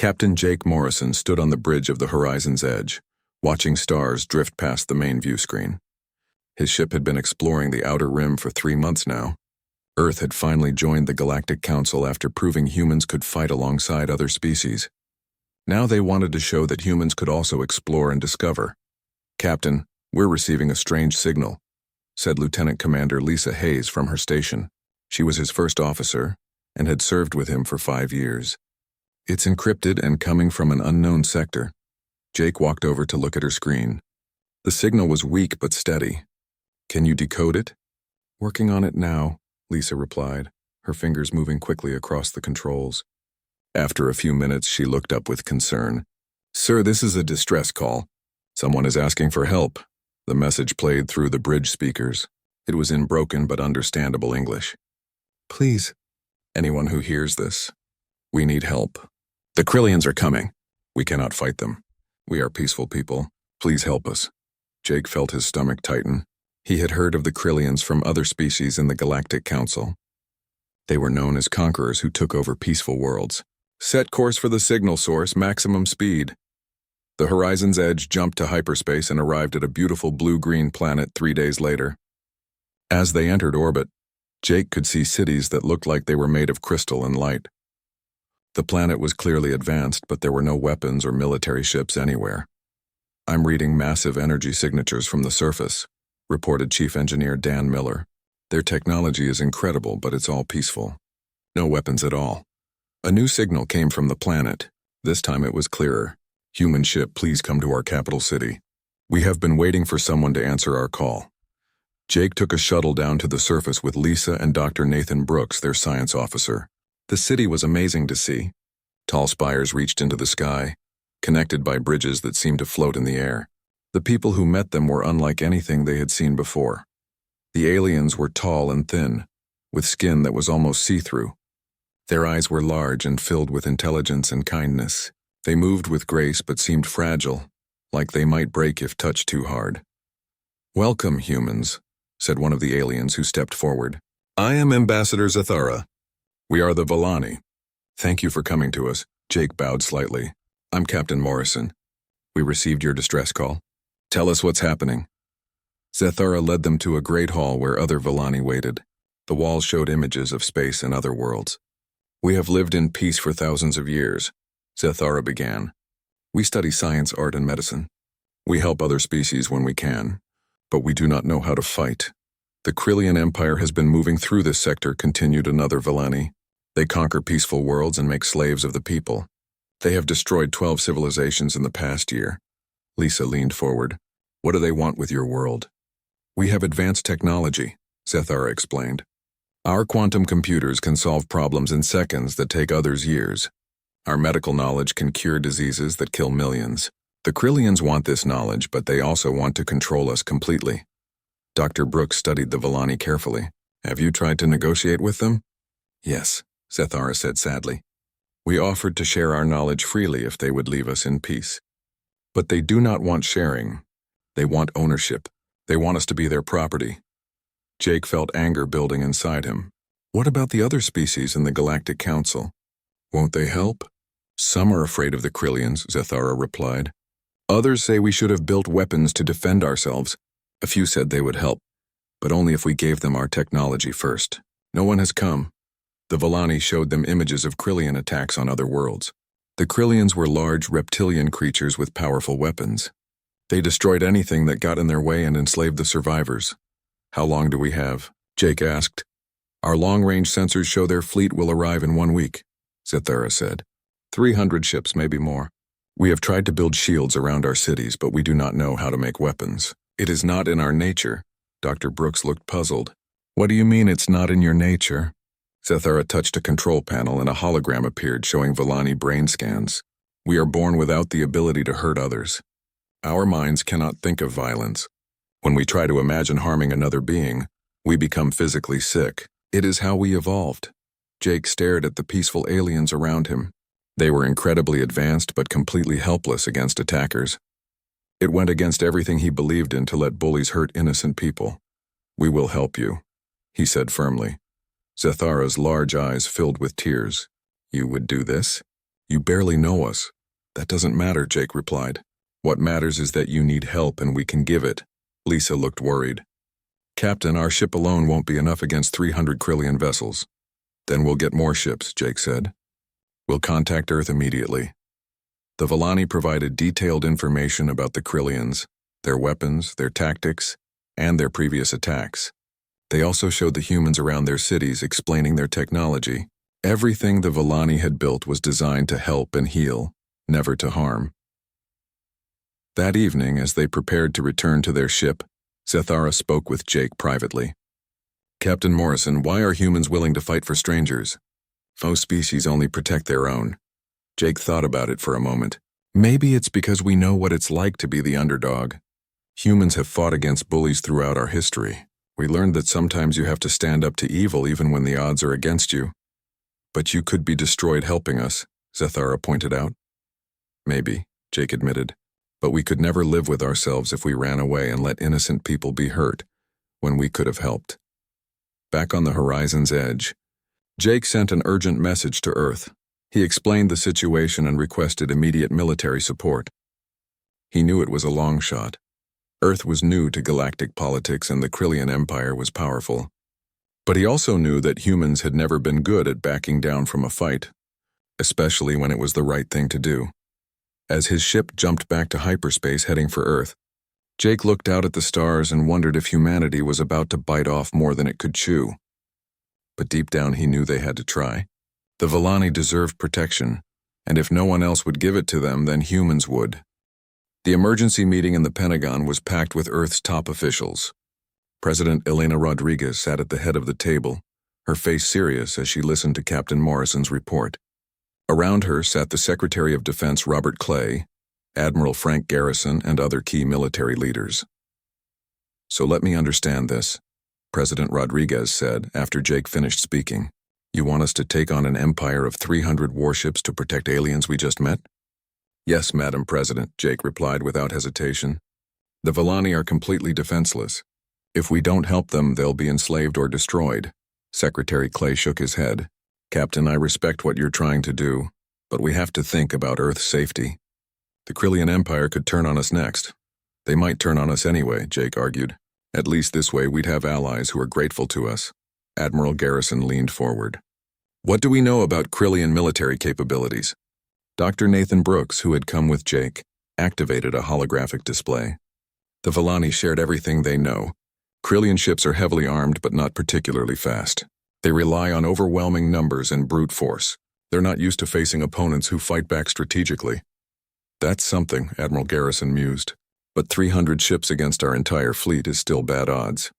Captain Jake Morrison stood on the bridge of the horizon's edge, watching stars drift past the main view screen. His ship had been exploring the outer rim for 3 months now. Earth had finally joined the Galactic Council after proving humans could fight alongside other species. Now they wanted to show that humans could also explore and discover. "Captain, we're receiving a strange signal," said Lieutenant Commander Lisa Hayes from her station. She was his first officer and had served with him for 5 years. "It's encrypted and coming from an unknown sector." Jake walked over to look at her screen. The signal was weak but steady. "Can you decode it?" "Working on it now," Lisa replied, her fingers moving quickly across the controls. After a few minutes, she looked up with concern. "Sir, this is a distress call. Someone is asking for help." The message played through the bridge speakers. It was in broken but understandable English. "Please, anyone who hears this, we need help. The Krillians are coming. We cannot fight them. We are peaceful people. Please help us." Jake felt his stomach tighten. He had heard of the Krillians from other species in the Galactic Council. They were known as conquerors who took over peaceful worlds. "Set course for the signal source, maximum speed." The horizon's edge jumped to hyperspace and arrived at a beautiful blue-green planet 3 days later. As they entered orbit, Jake could see cities that looked like they were made of crystal and light. The planet was clearly advanced, but there were no weapons or military ships anywhere. "I'm reading massive energy signatures from the surface," reported Chief Engineer Dan Miller. "Their technology is incredible, but it's all peaceful. No weapons at all." A new signal came from the planet. This time it was clearer. "Human ship, please come to our capital city. We have been waiting for someone to answer our call." Jake took a shuttle down to the surface with Lisa and Dr. Nathan Brooks, their science officer. The city was amazing to see. Tall spires reached into the sky, connected by bridges that seemed to float in the air. The people who met them were unlike anything they had seen before. The aliens were tall and thin, with skin that was almost see-through. Their eyes were large and filled with intelligence and kindness. They moved with grace but seemed fragile, like they might break if touched too hard. "Welcome, humans," said one of the aliens who stepped forward. "I am Ambassador Zathara. We are the Volani. Thank you for coming to us." Jake bowed slightly. "I'm Captain Morrison. We received your distress call. Tell us what's happening." Zathara led them to a great hall where other Volani waited. The walls showed images of space and other worlds. "We have lived in peace for thousands of years," Zathara began. "We study science, art, and medicine. We help other species when we can, but we do not know how to fight. The Krillian Empire has been moving through this sector," continued another Volani. "They conquer peaceful worlds and make slaves of the people. They have destroyed 12 civilizations in the past year." Lisa leaned forward. "What do they want with your world?" "We have advanced technology," Zathara explained. "Our quantum computers can solve problems in seconds that take others years. Our medical knowledge can cure diseases that kill millions. The Krillians want this knowledge, but they also want to control us completely." Dr. Brooks studied the Volani carefully. "Have you tried to negotiate with them?" "Yes," Zathara said sadly. "We offered to share our knowledge freely if they would leave us in peace. But they do not want sharing. They want ownership. They want us to be their property." Jake felt anger building inside him. "What about the other species in the Galactic Council? Won't they help?" "Some are afraid of the Krillians," Zathara replied. "Others say we should have built weapons to defend ourselves. A few said they would help, but only if we gave them our technology first. No one has come." The Volani showed them images of Krillian attacks on other worlds. The Krillians were large reptilian creatures with powerful weapons. They destroyed anything that got in their way and enslaved the survivors. "How long do we have?" Jake asked. "Our long-range sensors show their fleet will arrive in 1 week," Zathara said. 300 ships, maybe more. "We have tried to build shields around our cities, but we do not know how to make weapons. It is not in our nature." Dr. Brooks looked puzzled. "What do you mean it's not in your nature?" Zathara touched a control panel and a hologram appeared showing Volani brain scans. "We are born without the ability to hurt others. Our minds cannot think of violence. When we try to imagine harming another being, we become physically sick. It is how we evolved." Jake stared at the peaceful aliens around him. They were incredibly advanced but completely helpless against attackers. It went against everything he believed in to let bullies hurt innocent people. "We will help you," he said firmly. Zathara's large eyes filled with tears. "You would do this?" You barely know us. That doesn't matter, Jake replied. What matters is that you need help and we can give it. Lisa looked worried. Captain, our ship alone won't be enough against 300 Krillian vessels. Then we'll get more ships, Jake said. We'll contact Earth immediately. The Volani provided detailed information about the Krillians, their weapons, their tactics, and their previous attacks. They also showed the humans around their cities, explaining their technology. Everything the Volani had built was designed to help and heal, never to harm. That evening, as they prepared to return to their ship, Zethara spoke with Jake privately. Captain Morrison, why are humans willing to fight for strangers? Most species only protect their own. Jake thought about it for a moment. Maybe it's because we know what it's like to be the underdog. Humans have fought against bullies throughout our history. We learned that sometimes you have to stand up to evil even when the odds are against you. But you could be destroyed helping us, Zethara pointed out. Maybe, Jake admitted. But we could never live with ourselves if we ran away and let innocent people be hurt, when we could have helped. Back on the horizon's edge, Jake sent an urgent message to Earth. He explained the situation and requested immediate military support. He knew it was a long shot. Earth was new to galactic politics and the Krillian Empire was powerful. But he also knew that humans had never been good at backing down from a fight, especially when it was the right thing to do. As his ship jumped back to hyperspace heading for Earth, Jake looked out at the stars and wondered if humanity was about to bite off more than it could chew. But deep down he knew they had to try. The Volani deserved protection, and if no one else would give it to them, then humans would. The emergency meeting in the Pentagon was packed with Earth's top officials. President Elena Rodriguez sat at the head of the table, her face serious as she listened to Captain Morrison's report. Around her sat the Secretary of Defense Robert Clay, Admiral Frank Garrison, and other key military leaders. So let me understand this, President Rodriguez said after Jake finished speaking. You want us to take on an empire of 300 warships to protect aliens we just met? Yes, Madam President, Jake replied without hesitation. The Volani are completely defenseless. If we don't help them, they'll be enslaved or destroyed. Secretary Clay shook his head. Captain, I respect what you're trying to do, but we have to think about Earth's safety. The Krillian Empire could turn on us next. They might turn on us anyway, Jake argued. At least this way we'd have allies who are grateful to us. Admiral Garrison leaned forward. What do we know about Krillian military capabilities? Dr. Nathan Brooks, who had come with Jake, activated a holographic display. The Volani shared everything they know. Krillian ships are heavily armed but not particularly fast. They rely on overwhelming numbers and brute force. They're not used to facing opponents who fight back strategically. That's something, Admiral Garrison mused. But 300 ships against our entire fleet is still bad odds.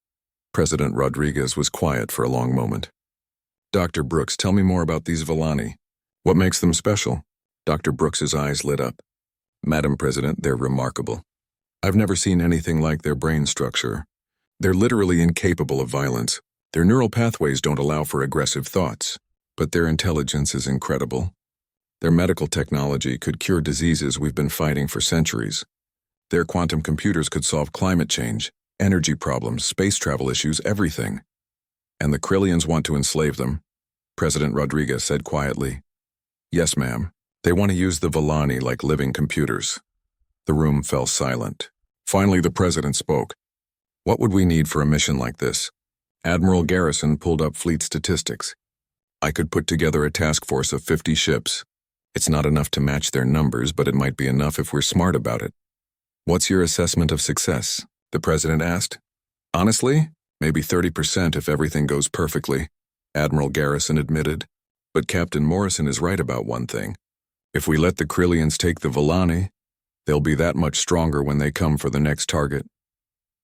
President Rodriguez was quiet for a long moment. Dr. Brooks, tell me more about these Volani. What makes them special? Dr. Brooks's eyes lit up. Madam President, they're remarkable. I've never seen anything like their brain structure. They're literally incapable of violence. Their neural pathways don't allow for aggressive thoughts, but their intelligence is incredible. Their medical technology could cure diseases we've been fighting for centuries. Their quantum computers could solve climate change, energy problems, space travel issues, everything. And the Krillians want to enslave them, President Rodriguez said quietly. Yes, ma'am. They want to use the Volani like living computers. The room fell silent. Finally, the president spoke. What would we need for a mission like this? Admiral Garrison pulled up fleet statistics. I could put together a task force of 50 ships. It's not enough to match their numbers, but it might be enough if we're smart about it. What's your assessment of success? The president asked. Honestly, maybe 30% if everything goes perfectly, Admiral Garrison admitted. But Captain Morrison is right about one thing. If we let the Krillians take the Volani, they'll be that much stronger when they come for the next target.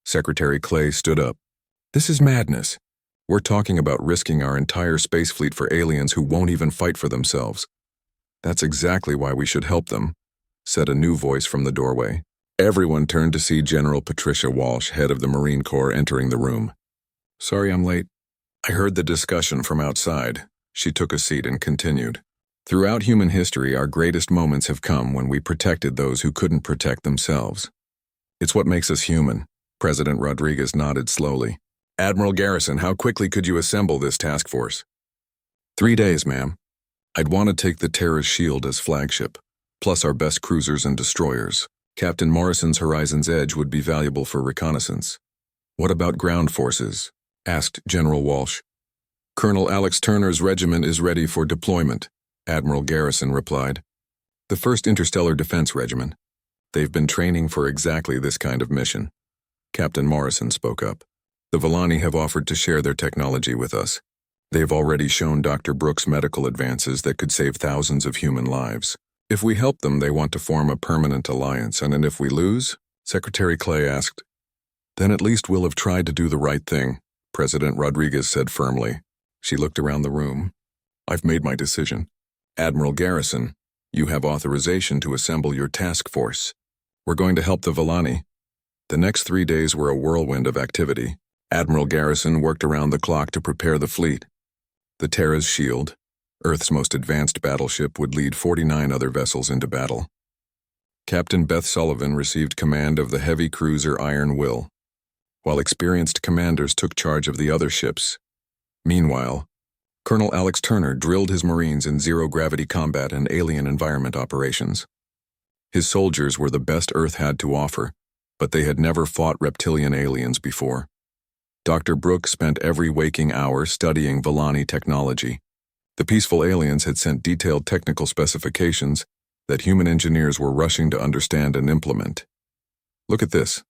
Secretary Clay stood up. This is madness. We're talking about risking our entire space fleet for aliens who won't even fight for themselves. That's exactly why we should help them, said a new voice from the doorway. Everyone turned to see General Patricia Walsh, head of the Marine Corps, entering the room. Sorry I'm late. I heard the discussion from outside. She took a seat and continued. Throughout human history, our greatest moments have come when we protected those who couldn't protect themselves. It's what makes us human. President Rodriguez nodded slowly. Admiral Garrison, how quickly could you assemble this task force? 3 days, ma'am. I'd want to take the Terra's shield as flagship, plus our best cruisers and destroyers. Captain Morrison's Horizon's Edge would be valuable for reconnaissance. What about ground forces? Asked General Walsh. Colonel Alex Turner's regiment is ready for deployment, Admiral Garrison replied. The 1st Interstellar Defense Regiment. They've been training for exactly this kind of mission. Captain Morrison spoke up. The Volani have offered to share their technology with us. They've already shown Dr. Brooks medical advances that could save thousands of human lives. If we help them, they want to form a permanent alliance, and if we lose? Secretary Clay asked. Then at least we'll have tried to do the right thing, President Rodriguez said firmly. She looked around the room. I've made my decision. Admiral Garrison, you have authorization to assemble your task force. We're going to help the Volani. The next 3 days were a whirlwind of activity. Admiral Garrison worked around the clock to prepare the fleet. The Terra's shield, Earth's most advanced battleship, would lead 49 other vessels into battle. Captain Beth Sullivan received command of the heavy cruiser Iron Will, while experienced commanders took charge of the other ships. Meanwhile, Colonel Alex Turner drilled his Marines in zero-gravity combat and alien environment operations. His soldiers were the best Earth had to offer, but they had never fought reptilian aliens before. Dr. Brooks spent every waking hour studying Volani technology. The peaceful aliens had sent detailed technical specifications that human engineers were rushing to understand and implement. Look at this,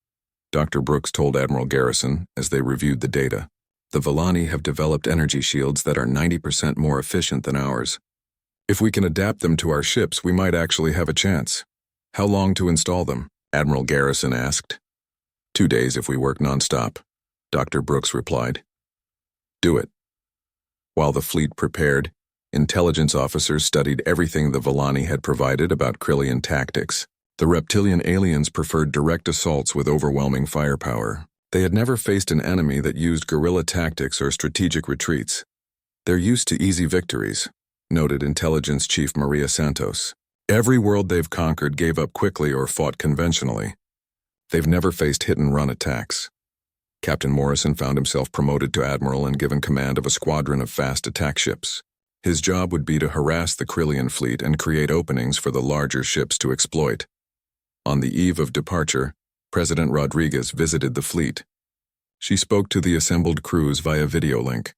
Dr. Brooks told Admiral Garrison as they reviewed the data. The Volani have developed energy shields that are 90% more efficient than ours. If we can adapt them to our ships, we might actually have a chance. How long to install them? Admiral Garrison asked. 2 days if we work nonstop, Dr. Brooks replied. Do it. While the fleet prepared, intelligence officers studied everything the Volani had provided about Krillian tactics. The reptilian aliens preferred direct assaults with overwhelming firepower. They had never faced an enemy that used guerrilla tactics or strategic retreats. They're used to easy victories, noted Intelligence Chief Maria Santos. Every world they've conquered gave up quickly or fought conventionally. They've never faced hit-and-run attacks. Captain Morrison found himself promoted to admiral and given command of a squadron of fast attack ships. His job would be to harass the Krillian fleet and create openings for the larger ships to exploit. On the eve of departure, President Rodriguez visited the fleet. She spoke to the assembled crews via video link.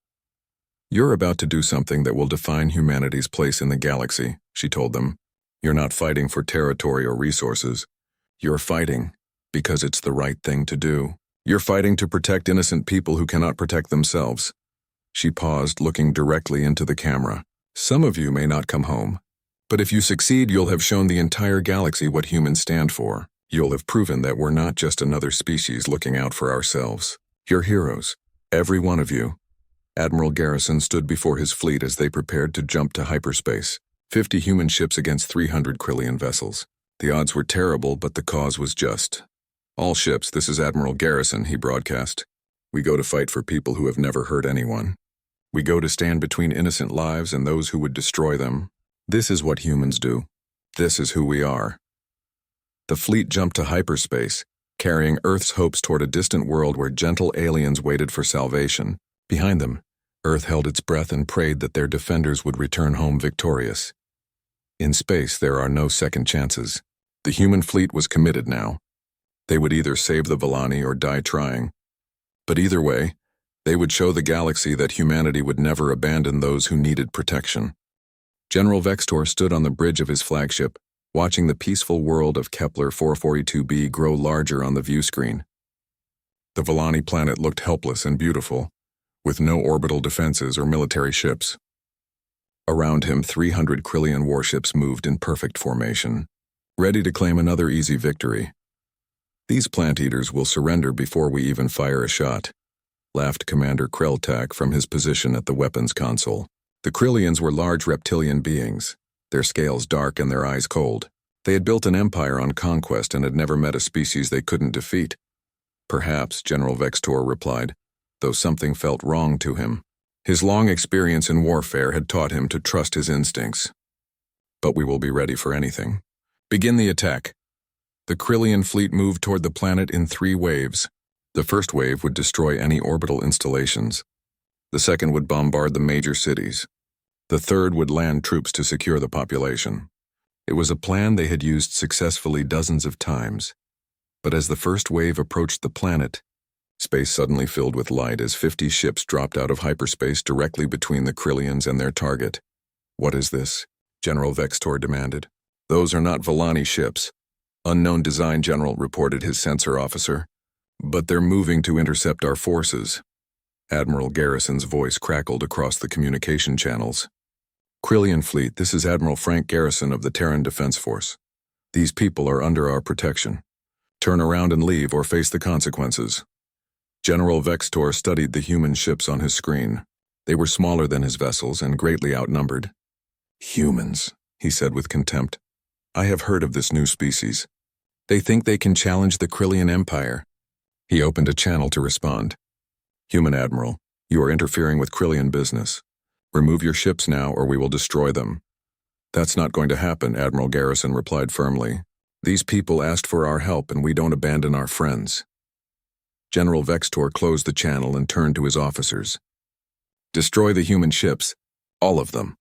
You're about to do something that will define humanity's place in the galaxy, she told them. You're not fighting for territory or resources. You're fighting because it's the right thing to do. You're fighting to protect innocent people who cannot protect themselves. She paused, looking directly into the camera. Some of you may not come home, but if you succeed, you'll have shown the entire galaxy what humans stand for. You'll have proven that we're not just another species looking out for ourselves. You're heroes, every one of you. Admiral Garrison stood before his fleet as they prepared to jump to hyperspace. 50 human ships against 300 Krillian vessels. The odds were terrible, but the cause was just. All ships, this is Admiral Garrison, he broadcast. We go to fight for people who have never hurt anyone. We go to stand between innocent lives and those who would destroy them. This is what humans do. This is who we are. The fleet jumped to hyperspace, carrying Earth's hopes toward a distant world where gentle aliens waited for salvation. Behind them, Earth held its breath and prayed that their defenders would return home victorious. In space, there are no second chances. The human fleet was committed now. They would either save the Volani or die trying. But either way, they would show the galaxy that humanity would never abandon those who needed protection. General Vextor stood on the bridge of his flagship, watching the peaceful world of Kepler 442b grow larger on the view screen. The Volani planet looked helpless and beautiful, with no orbital defenses or military ships. Around him, 300 Krillian warships moved in perfect formation, ready to claim another easy victory. These plant-eaters will surrender before we even fire a shot, laughed Commander Kreltak from his position at the weapons console. The Krillians were large reptilian beings, their scales dark and their eyes cold. They had built an empire on conquest and had never met a species they couldn't defeat. Perhaps, General Vextor replied, though something felt wrong to him. His long experience in warfare had taught him to trust his instincts. But we will be ready for anything. Begin the attack. The Krillian fleet moved toward the planet in 3 waves. The first wave would destroy any orbital installations. The second would bombard the major cities. The third would land troops to secure the population. It was a plan they had used successfully dozens of times. But as the first wave approached the planet, space suddenly filled with light as 50 ships dropped out of hyperspace directly between the Krillians and their target. "What is this?" General Vextor demanded. "Those are not Volani ships," Unknown Design General reported his sensor officer. "But they're moving to intercept our forces." Admiral Garrison's voice crackled across the communication channels. "Krillian fleet, this is Admiral Frank Garrison of the Terran Defense Force. These people are under our protection. Turn around and leave or face the consequences." General Vextor studied the human ships on his screen. They were smaller than his vessels and greatly outnumbered. "Humans," he said with contempt. "I have heard of this new species. They think they can challenge the Krillian Empire." He opened a channel to respond. "Human Admiral, you are interfering with Krillian business. Remove your ships now or we will destroy them." "That's not going to happen," Admiral Garrison replied firmly. "These people asked for our help and we don't abandon our friends." General Vextor closed the channel and turned to his officers. "Destroy the human ships, all of them."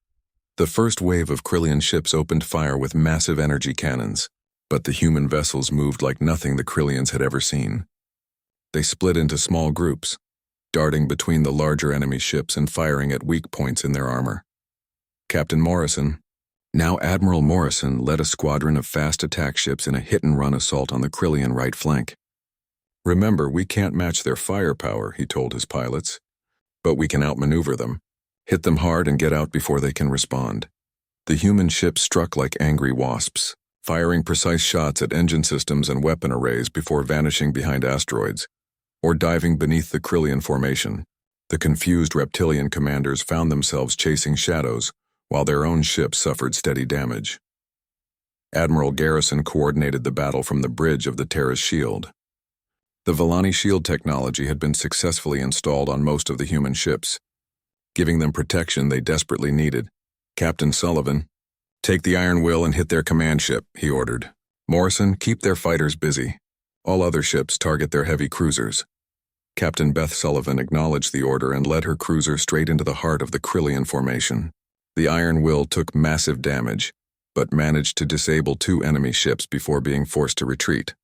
The first wave of Krillian ships opened fire with massive energy cannons, but the human vessels moved like nothing the Krillians had ever seen. They split into small groups, darting between the larger enemy ships and firing at weak points in their armor. Captain Morrison, now Admiral Morrison, led a squadron of fast attack ships in a hit-and-run assault on the Krillian right flank. "Remember, we can't match their firepower," he told his pilots, "but we can outmaneuver them. Hit them hard and get out before they can respond." The human ships struck like angry wasps, firing precise shots at engine systems and weapon arrays before vanishing behind asteroids, or diving beneath the Krillian formation. The confused reptilian commanders found themselves chasing shadows, while their own ships suffered steady damage. Admiral Garrison coordinated the battle from the bridge of the Terra's shield. The Volani shield technology had been successfully installed on most of the human ships, giving them protection they desperately needed. "Captain Sullivan, take the Iron Will and hit their command ship," he ordered. "Morrison, keep their fighters busy. All other ships target their heavy cruisers." Captain Beth Sullivan acknowledged the order and led her cruiser straight into the heart of the Krillian formation. The Iron Will took massive damage, but managed to disable 2 enemy ships before being forced to retreat.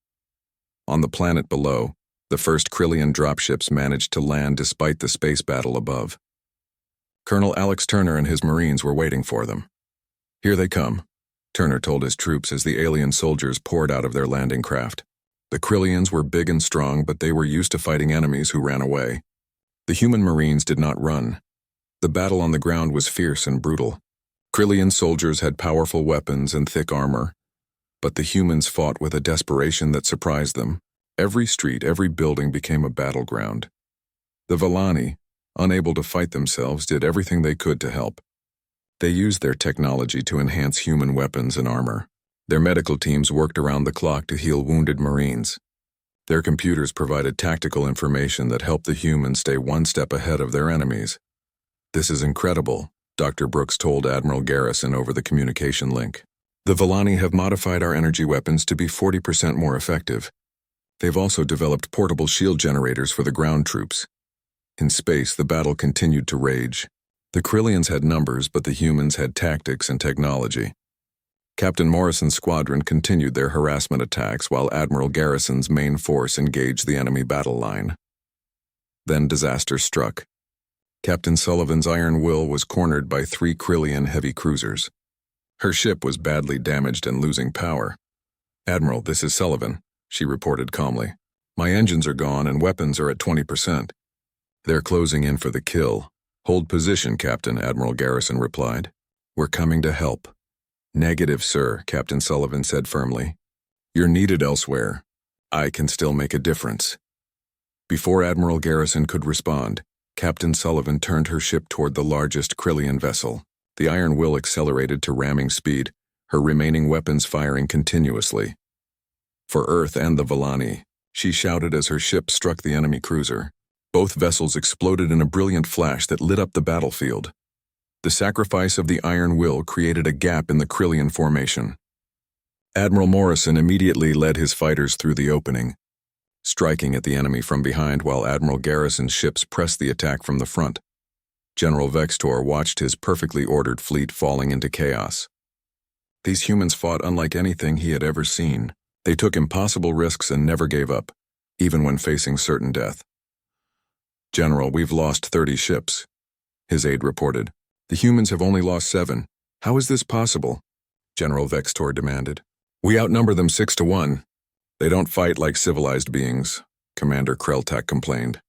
On the planet below, the first Krillian dropships managed to land despite the space battle above. Colonel Alex Turner and his Marines were waiting for them. "Here they come," Turner told his troops as the alien soldiers poured out of their landing craft. The Krillians were big and strong, but they were used to fighting enemies who ran away. The human Marines did not run. The battle on the ground was fierce and brutal. Krillian soldiers had powerful weapons and thick armor, but the humans fought with a desperation that surprised them. Every street, every building became a battleground. The Volani, unable to fight themselves, did everything they could to help. They used their technology to enhance human weapons and armor. Their medical teams worked around the clock to heal wounded Marines. Their computers provided tactical information that helped the humans stay one step ahead of their enemies. "This is incredible," Dr. Brooks told Admiral Garrison over the communication link. "The Volani have modified our energy weapons to be 40% more effective. They've also developed portable shield generators for the ground troops." In space, the battle continued to rage. The Krillians had numbers, but the humans had tactics and technology. Captain Morrison's squadron continued their harassment attacks while Admiral Garrison's main force engaged the enemy battle line. Then disaster struck. Captain Sullivan's Iron Will was cornered by 3 Krillian heavy cruisers. Her ship was badly damaged and losing power. "Admiral, this is Sullivan," she reported calmly. "My engines are gone and weapons are at 20%. They're closing in for the kill." "Hold position, Captain," Admiral Garrison replied. "We're coming to help." "Negative, sir," Captain Sullivan said firmly. "You're needed elsewhere. I can still make a difference." Before Admiral Garrison could respond, Captain Sullivan turned her ship toward the largest Krillian vessel. The Iron Will accelerated to ramming speed, her remaining weapons firing continuously. "For Earth and the Volani," she shouted as her ship struck the enemy cruiser. Both vessels exploded in a brilliant flash that lit up the battlefield. The sacrifice of the Iron Will created a gap in the Krillian formation. Admiral Morrison immediately led his fighters through the opening, striking at the enemy from behind while Admiral Garrison's ships pressed the attack from the front. General Vextor watched his perfectly ordered fleet falling into chaos. These humans fought unlike anything he had ever seen. They took impossible risks and never gave up, even when facing certain death. "General, we've lost 30 ships," his aide reported. "The humans have only lost 7. How is this possible?" General Vextor demanded. "We outnumber them 6-1. They don't fight like civilized beings," Commander Kreltak complained.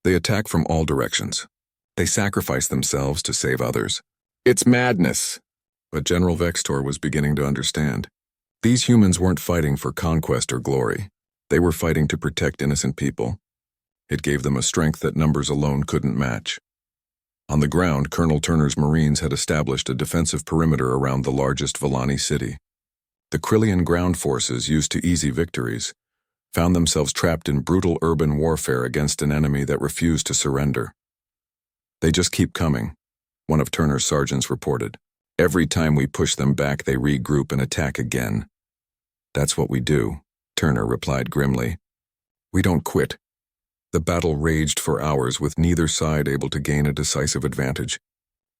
"They attack from all directions. They sacrifice themselves to save others. It's madness." But General Vextor was beginning to understand. These humans weren't fighting for conquest or glory. They were fighting to protect innocent people. It gave them a strength that numbers alone couldn't match. On the ground, Colonel Turner's Marines had established a defensive perimeter around the largest Villani city. The Krillian ground forces, used to easy victories, found themselves trapped in brutal urban warfare against an enemy that refused to surrender. "They just keep coming," one of Turner's sergeants reported. "Every time we push them back, they regroup and attack again." "That's what we do," Turner replied grimly. "We don't quit." The battle raged for hours with neither side able to gain a decisive advantage.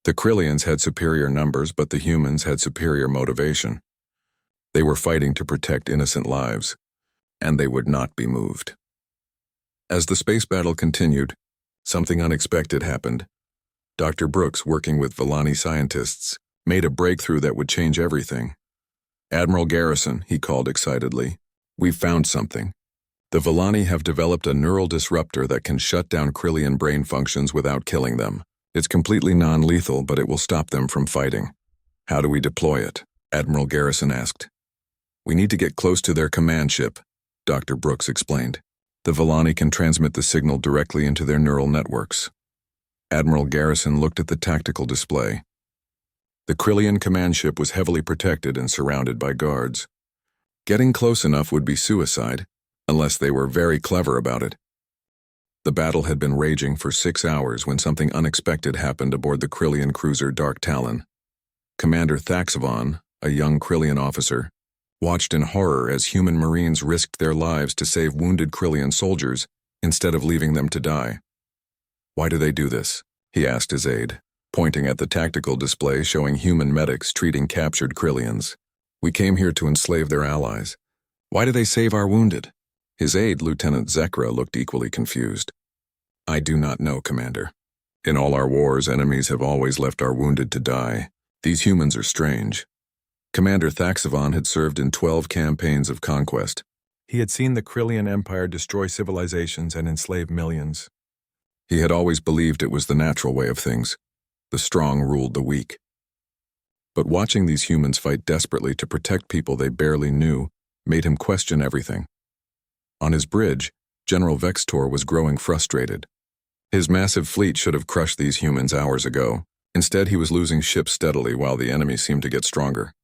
The Krillians had superior numbers, but the humans had superior motivation. They were fighting to protect innocent lives, and they would not be moved. As the space battle continued, something unexpected happened. Dr. Brooks, working with Villani scientists, made a breakthrough that would change everything. "Admiral Garrison," he called excitedly, "we've found something. The Villani have developed a neural disruptor that can shut down Krillian brain functions without killing them. It's completely non-lethal, but it will stop them from fighting." "How do we deploy it?" Admiral Garrison asked. "We need to get close to their command ship," Dr. Brooks explained. "The Villani can transmit the signal directly into their neural networks." Admiral Garrison looked at the tactical display. The Krillian command ship was heavily protected and surrounded by guards. Getting close enough would be suicide, unless they were very clever about it. The battle had been raging for 6 hours when something unexpected happened aboard the Krillian cruiser Dark Talon. Commander Thaxavon, a young Krillian officer, watched in horror as human Marines risked their lives to save wounded Krillian soldiers instead of leaving them to die. "Why do they do this?" he asked his aide, pointing at the tactical display showing human medics treating captured Krillians. "We came here to enslave their allies. Why do they save our wounded?" His aide, Lieutenant Zekra, looked equally confused. "I do not know, Commander. In all our wars, enemies have always left our wounded to die. These humans are strange." Commander Thaxavon had served in 12 campaigns of conquest. He had seen the Krillian Empire destroy civilizations and enslave millions. He had always believed it was the natural way of things. The strong ruled the weak. But watching these humans fight desperately to protect people they barely knew made him question everything. On his bridge, General Vextor was growing frustrated. His massive fleet should have crushed these humans hours ago. Instead, he was losing ships steadily while the enemy seemed to get stronger.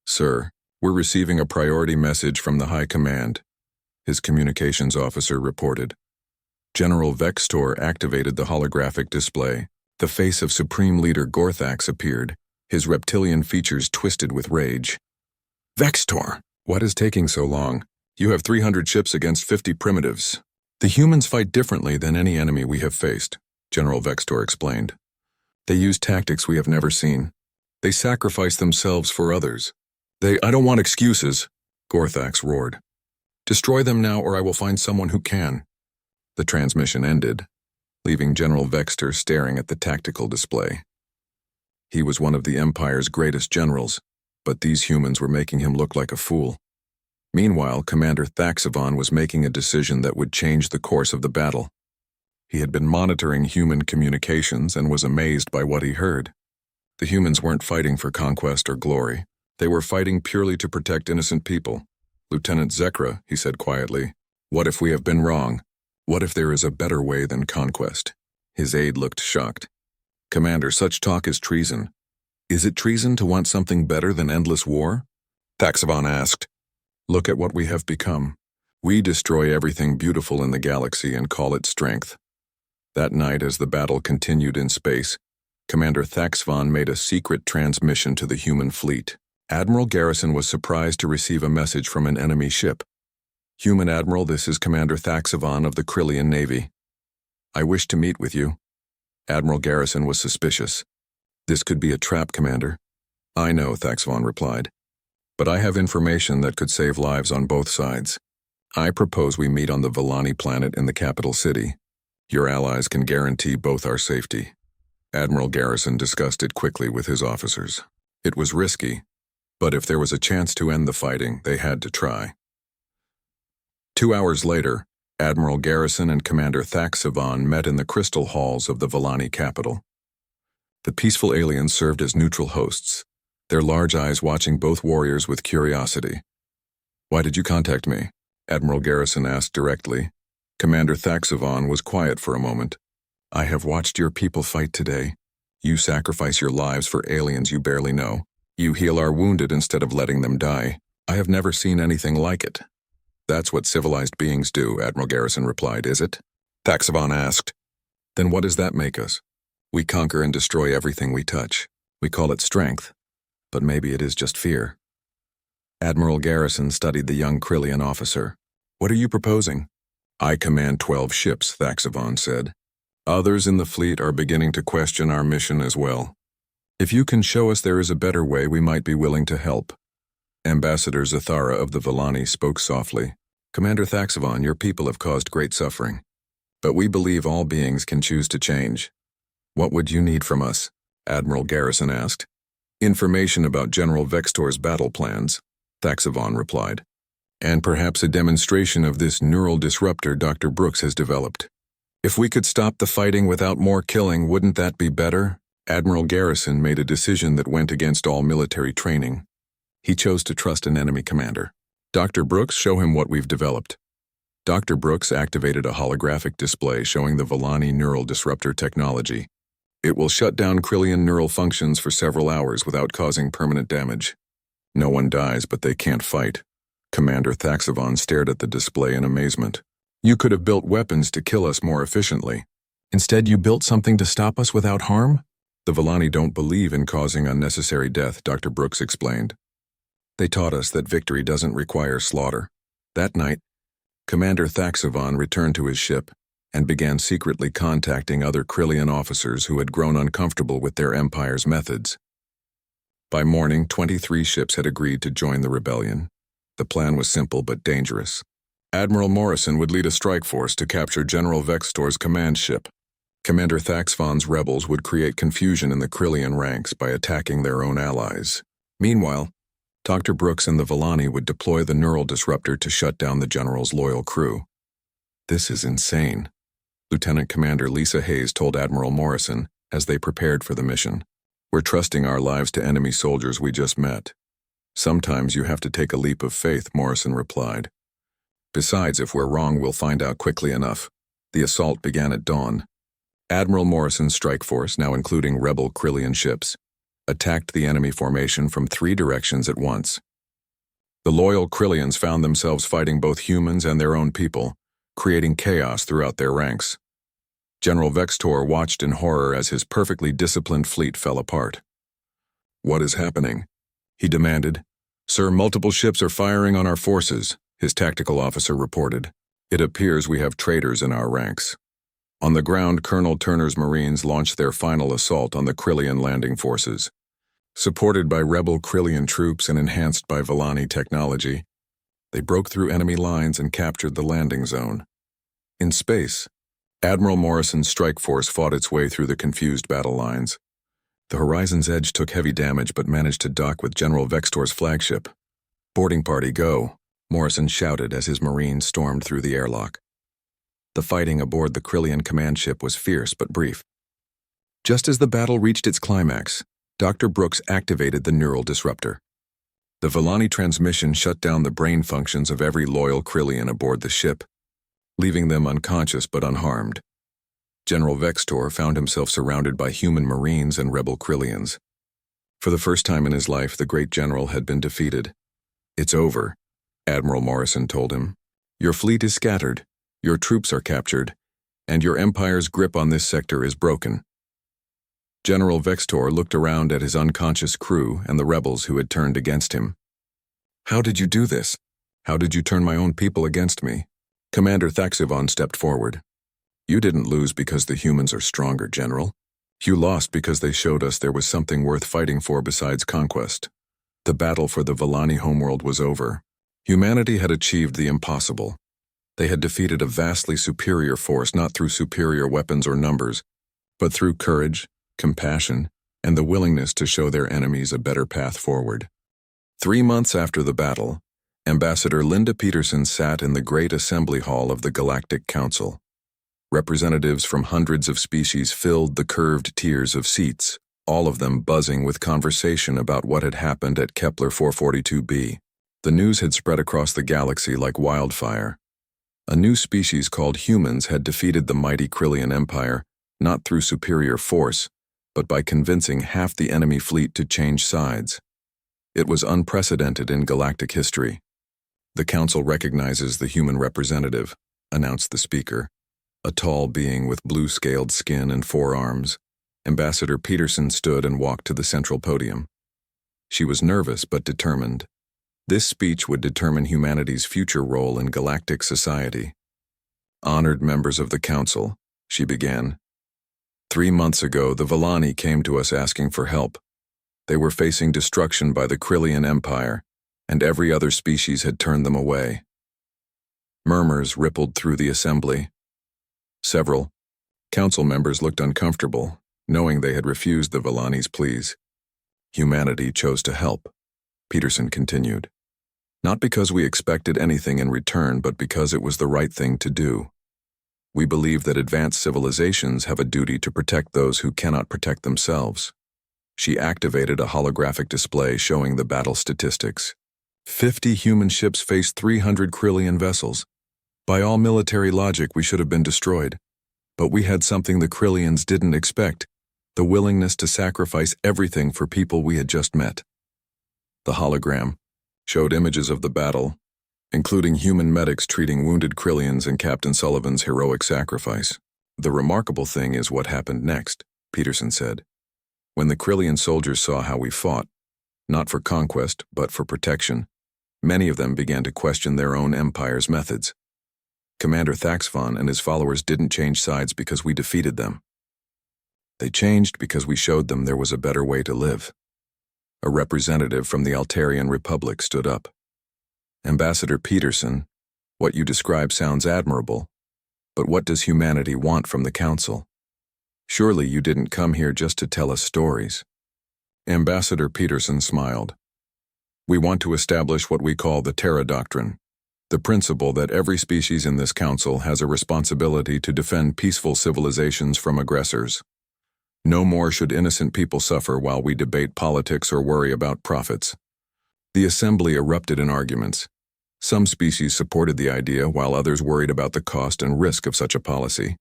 "Sir, we're receiving a priority message from the High Command," his communications officer reported. General Vextor activated the holographic display. The face of Supreme Leader Gorthax appeared, his reptilian features twisted with rage. "Vextor, what is taking so long? You have 300 ships against 50 primitives. The humans fight differently than any enemy we have faced," General Vextor explained. "They use tactics we have never seen. They sacrifice themselves for others. I don't want excuses," Gorthax roared. "Destroy them now or I will find someone who can." The transmission ended, leaving General Vextor staring at the tactical display. He was one of the Empire's greatest generals, but these humans were making him look like a fool. Meanwhile, Commander Thaxavon was making a decision that would change the course of the battle. He had been monitoring human communications and was amazed by what he heard. The humans weren't fighting for conquest or glory. They were fighting purely to protect innocent people. "Lieutenant Zekra," he said quietly, "what if we have been wrong? What if there is a better way than conquest?" His aide looked shocked. "Commander, such talk is treason." "Is it treason to want something better than endless war?" Thaxavon asked. "Look at what we have become. We destroy everything beautiful in the galaxy and call it strength." That night, as the battle continued in space, Commander Thaxavon made a secret transmission to the human fleet. Admiral Garrison was surprised to receive a message from an enemy ship. "Human Admiral, this is Commander Thaxavon of the Krillian Navy. I wish to meet with you." Admiral Garrison was suspicious. This could be a trap, Commander. I know, Thaxvon replied. But I have information that could save lives on both sides. I propose we meet on the Villani planet in the capital city. Your allies can guarantee both our safety. Admiral Garrison discussed it quickly with his officers. It was risky, but if there was a chance to end the fighting, they had to try. 2 hours later, Admiral Garrison and Commander Thaxvon met in the crystal halls of the Villani capital. The peaceful aliens served as neutral hosts, their large eyes watching both warriors with curiosity. "Why did you contact me?" Admiral Garrison asked directly. Commander Thaxvon was quiet for a moment. "I have watched your people fight today. You sacrifice your lives for aliens you barely know. You heal our wounded instead of letting them die. I have never seen anything like it." "That's what civilized beings do," Admiral Garrison replied. "Is it?" Thaxvon asked. "Then what does that make us?" "We conquer and destroy everything we touch. We call it strength, but maybe it is just fear." Admiral Garrison studied the young Krillian officer. "What are you proposing?" "I command 12 ships," Thaxvon said. "Others in the fleet are beginning to question our mission as well. If you can show us there is a better way, we might be willing to help." Ambassador Zathara of the Villani spoke softly. "Commander Thaxvon, your people have caused great suffering. But we believe all beings can choose to change." "What would you need from us?" Admiral Garrison asked. "Information about General Vextor's battle plans," Thaxvon replied. "And perhaps a demonstration of this neural disruptor Dr. Brooks has developed. If we could stop the fighting without more killing, wouldn't that be better?" Admiral Garrison made a decision that went against all military training. He chose to trust an enemy commander. "Dr. Brooks, show him what we've developed." Dr. Brooks activated a holographic display showing the Villani neural disruptor technology. "It will shut down Krillian neural functions for several hours without causing permanent damage. No one dies, but they can't fight." Commander Thaxvon stared at the display in amazement. "You could have built weapons to kill us more efficiently. Instead, you built something to stop us without harm?" "The Villani don't believe in causing unnecessary death," Dr. Brooks explained. "They taught us that victory doesn't require slaughter." That night, Commander Thaxvon returned to his ship and began secretly contacting other Krillian officers who had grown uncomfortable with their empire's methods. By morning, 23 ships had agreed to join the rebellion. The plan was simple but dangerous. Admiral Morrison would lead a strike force to capture General Vextor's command ship. Commander Thaxvon's rebels would create confusion in the Krillian ranks by attacking their own allies. Meanwhile, Dr. Brooks and the Villani would deploy the neural disruptor to shut down the general's loyal crew. "This is insane," Lieutenant Commander Lisa Hayes told Admiral Morrison as they prepared for the mission. "We're trusting our lives to enemy soldiers we just met." "Sometimes you have to take a leap of faith," Morrison replied. "Besides, if we're wrong, we'll find out quickly enough." The assault began at dawn. Admiral Morrison's strike force, now including rebel Krillian ships, attacked the enemy formation from 3 directions at once. The loyal Krillians found themselves fighting both humans and their own people, creating chaos throughout their ranks. General Vextor watched in horror as his perfectly disciplined fleet fell apart. "What is happening?" he demanded. "Sir, multiple ships are firing on our forces," his tactical officer reported. "It appears we have traitors in our ranks." On the ground, Colonel Turner's Marines launched their final assault on the Krillian landing forces. Supported by rebel Krillian troops and enhanced by Villani technology, they broke through enemy lines and captured the landing zone. In space, Admiral Morrison's strike force fought its way through the confused battle lines. The Horizon's Edge took heavy damage but managed to dock with General Vextor's flagship. "Boarding party, go," Morrison shouted as his Marines stormed through the airlock. The fighting aboard the Krillian command ship was fierce but brief. Just as the battle reached its climax, Dr. Brooks activated the neural disruptor. The Villani transmission shut down the brain functions of every loyal Krillian aboard the ship, leaving them unconscious but unharmed. General Vextor found himself surrounded by human Marines and rebel Krillians. For the first time in his life, the great general had been defeated. "It's over," Admiral Morrison told him. "Your fleet is scattered, your troops are captured, and your empire's grip on this sector is broken." General Vextor looked around at his unconscious crew and the rebels who had turned against him. "How did you do this? How did you turn my own people against me?" Commander Thaxvon stepped forward. You didn't lose because the humans are stronger, General. You lost because they showed us there was something worth fighting for besides conquest. The battle for the Vallani homeworld was over. Humanity had achieved the impossible. They had defeated a vastly superior force not through superior weapons or numbers, but through courage, compassion, and the willingness to show their enemies a better path forward. 3 months after the battle, Ambassador Linda Peterson sat in the Great Assembly Hall of the Galactic Council. Representatives from hundreds of species filled the curved tiers of seats, all of them buzzing with conversation about what had happened at Kepler 442b. The news had spread across the galaxy like wildfire. A new species called humans had defeated the mighty Krillian Empire, not through superior force, but by convincing half the enemy fleet to change sides. It was unprecedented in galactic history. The Council recognizes the human representative, announced the speaker, a tall being with blue-scaled skin and 4 arms. Ambassador Peterson stood and walked to the central podium. She was nervous but determined. This speech would determine humanity's future role in galactic society. Honored members of the Council, she began. 3 months ago, the Vallani came to us asking for help. They were facing destruction by the Krillian Empire, and every other species had turned them away. Murmurs rippled through the assembly. Several council members looked uncomfortable, knowing they had refused the Vallani's pleas. Humanity chose to help, Peterson continued. Not because we expected anything in return, but because it was the right thing to do. We believe that advanced civilizations have a duty to protect those who cannot protect themselves. She activated a holographic display showing the battle statistics. 50 human ships faced 300 Krillian vessels. By all military logic, we should have been destroyed. But we had something the Krillians didn't expect, the willingness to sacrifice everything for people we had just met. The hologram showed images of the battle, including human medics treating wounded Krillians and Captain Sullivan's heroic sacrifice. The remarkable thing is what happened next, Peterson said. When the Krillian soldiers saw how we fought, not for conquest, but for protection, many of them began to question their own empire's methods. Commander Thaxvon and his followers didn't change sides because we defeated them. They changed because we showed them there was a better way to live. A representative from the Altarian Republic stood up. Ambassador Peterson, what you describe sounds admirable, but what does humanity want from the Council? Surely you didn't come here just to tell us stories. Ambassador Peterson smiled. We want to establish what we call the Terra Doctrine, the principle that every species in this council has a responsibility to defend peaceful civilizations from aggressors. No more should innocent people suffer while we debate politics or worry about profits. The assembly erupted in arguments. Some species supported the idea while others worried about the cost and risk of such a policy.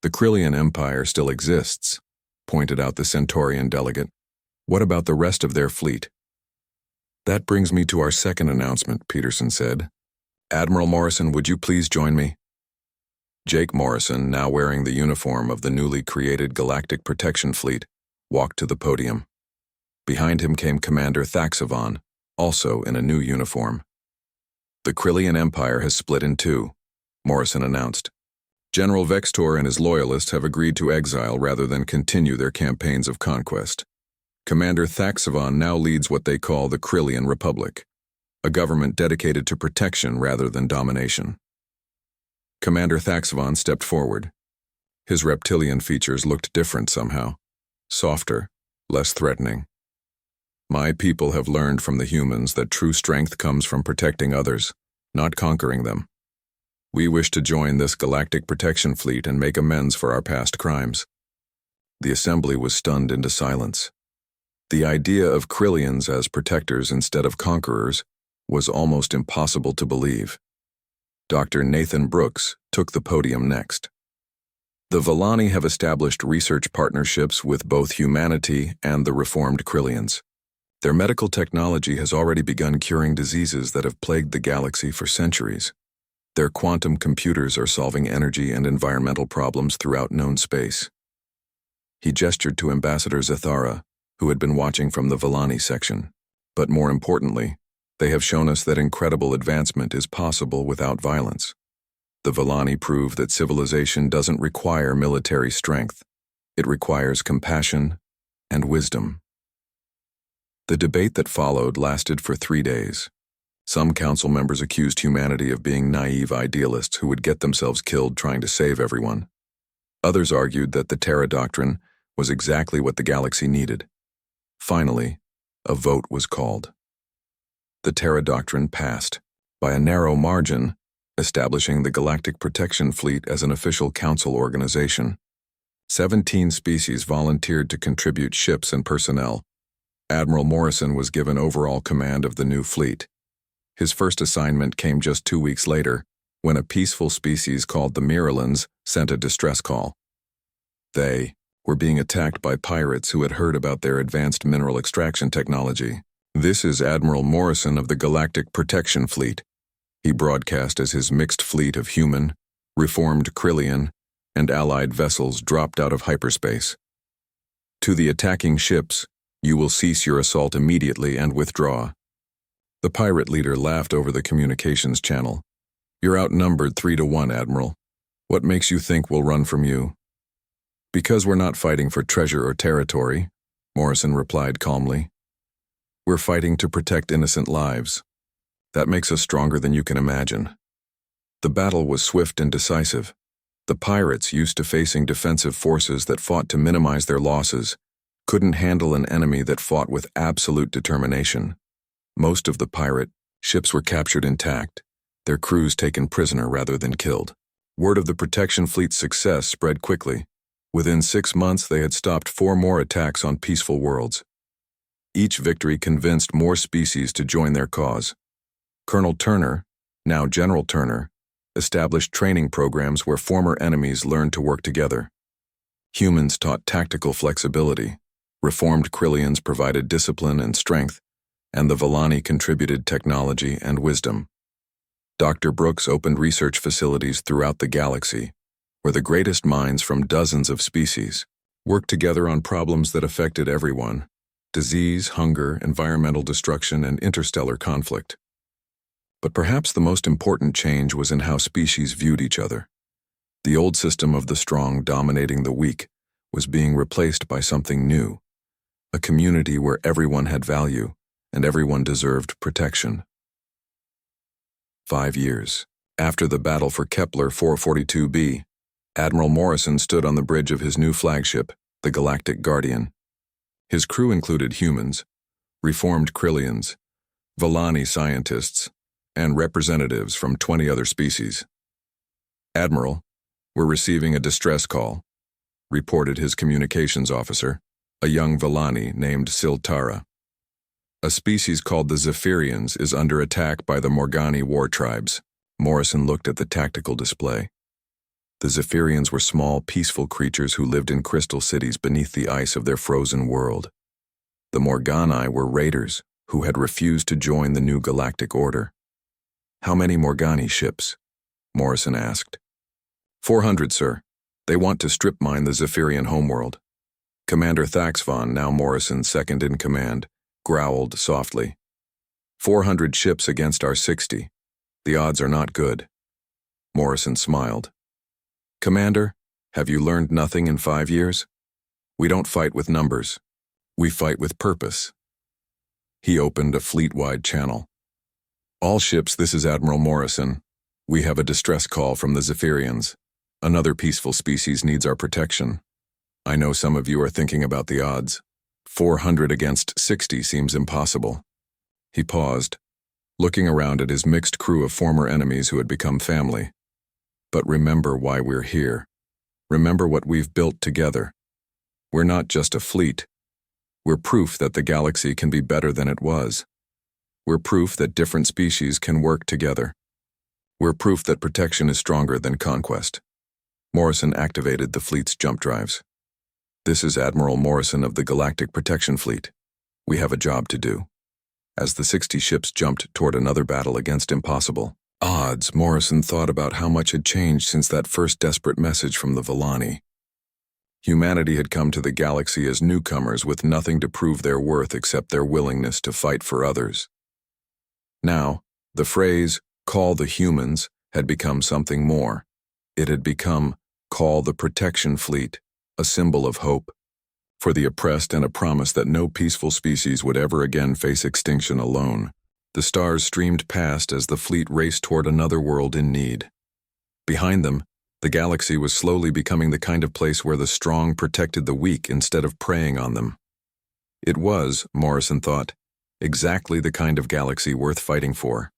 The Krillian Empire still exists, pointed out the Centaurian delegate. What about the rest of their fleet? That brings me to our second announcement, Peterson said. Admiral Morrison, would you please join me? Jake Morrison, now wearing the uniform of the newly created Galactic Protection Fleet, walked to the podium. Behind him came Commander Thaxvon, also in a new uniform. The Krillian Empire has split in two, Morrison announced. General Vextor and his loyalists have agreed to exile rather than continue their campaigns of conquest. Commander Thaxvon now leads what they call the Krillian Republic, a government dedicated to protection rather than domination. Commander Thaxvon stepped forward. His reptilian features looked different somehow, softer, less threatening. My people have learned from the humans that true strength comes from protecting others, not conquering them. We wish to join this Galactic Protection Fleet and make amends for our past crimes. The assembly was stunned into silence. The idea of Krillians as protectors instead of conquerors was almost impossible to believe. Dr. Nathan Brooks took the podium next. The Vallani have established research partnerships with both humanity and the reformed Krillians. Their medical technology has already begun curing diseases that have plagued the galaxy for centuries. Their quantum computers are solving energy and environmental problems throughout known space. He gestured to Ambassador Zathara, who had been watching from the Vallani section. But more importantly, they have shown us that incredible advancement is possible without violence. The Villani prove that civilization doesn't require military strength. It requires compassion and wisdom. The debate that followed lasted for 3 days. Some council members accused humanity of being naive idealists who would get themselves killed trying to save everyone. Others argued that the Terra Doctrine was exactly what the galaxy needed. Finally, a vote was called. The Terra Doctrine passed, by a narrow margin, establishing the Galactic Protection Fleet as an official council organization. 17 species volunteered to contribute ships and personnel. Admiral Morrison was given overall command of the new fleet. His first assignment came just 2 weeks later, when a peaceful species called the Miralans sent a distress call. They were being attacked by pirates who had heard about their advanced mineral extraction technology. "This is Admiral Morrison of the Galactic Protection Fleet," he broadcast as his mixed fleet of human, reformed Krillian, and allied vessels dropped out of hyperspace. "To the attacking ships, you will cease your assault immediately and withdraw." The pirate leader laughed over the communications channel. "You're outnumbered 3-1, Admiral. What makes you think we'll run from you?" "Because we're not fighting for treasure or territory," Morrison replied calmly. "We're fighting to protect innocent lives. That makes us stronger than you can imagine." The battle was swift and decisive. The pirates, used to facing defensive forces that fought to minimize their losses, couldn't handle an enemy that fought with absolute determination. Most of the pirate ships were captured intact, their crews taken prisoner rather than killed. Word of the protection fleet's success spread quickly. Within 6 months, they had stopped 4 more attacks on peaceful worlds. Each victory convinced more species to join their cause. Colonel Turner, now General Turner, established training programs where former enemies learned to work together. Humans taught tactical flexibility, reformed Krillians provided discipline and strength, and the Villani contributed technology and wisdom. Dr. Brooks opened research facilities throughout the galaxy, where the greatest minds from dozens of species worked together on problems that affected everyone: disease, hunger, environmental destruction, and interstellar conflict. But perhaps the most important change was in how species viewed each other. The old system of the strong dominating the weak was being replaced by something new, a community where everyone had value and everyone deserved protection. 5 years after the battle for Kepler 442b, Admiral Morrison stood on the bridge of his new flagship, the Galactic Guardian. His crew included humans, reformed Krillians, Villani scientists, and representatives from 20 other species. "Admiral, we're receiving a distress call," reported his communications officer, a young Villani named Siltara. "A species called the Zephyrians is under attack by the Morgani war tribes." Morrison looked at the tactical display. The Zephyrians were small, peaceful creatures who lived in crystal cities beneath the ice of their frozen world. The Morgani were raiders who had refused to join the new galactic order. "How many Morgani ships?" Morrison asked. 400, sir. They want to strip mine the Zephyrian homeworld." Commander Thaxvon, now Morrison's second in command, growled softly. 400 ships against our 60. The odds are not good." Morrison smiled. "Commander, have you learned nothing in 5 years? We don't fight with numbers. We fight with purpose." He opened a fleet-wide channel. "All ships, this is Admiral Morrison. We have a distress call from the Zephyrians. Another peaceful species needs our protection. I know some of you are thinking about the odds. 400 against 60 seems impossible." He paused, looking around at his mixed crew of former enemies who had become family. "But remember why we're here. Remember what we've built together. We're not just a fleet. We're proof that the galaxy can be better than it was. We're proof that different species can work together. We're proof that protection is stronger than conquest." Morrison activated the fleet's jump drives. "This is Admiral Morrison of the Galactic Protection Fleet. We have a job to do." As the 60 ships jumped toward another battle against impossible odds, Morrison thought about how much had changed since that first desperate message from the Villani. Humanity had come to the galaxy as newcomers with nothing to prove their worth except their willingness to fight for others. Now, the phrase, "call the humans," had become something more. It had become, call the Protection Fleet, a symbol of hope for the oppressed and a promise that no peaceful species would ever again face extinction alone. The stars streamed past as the fleet raced toward another world in need. Behind them, the galaxy was slowly becoming the kind of place where the strong protected the weak instead of preying on them. It was, Morrison thought, exactly the kind of galaxy worth fighting for.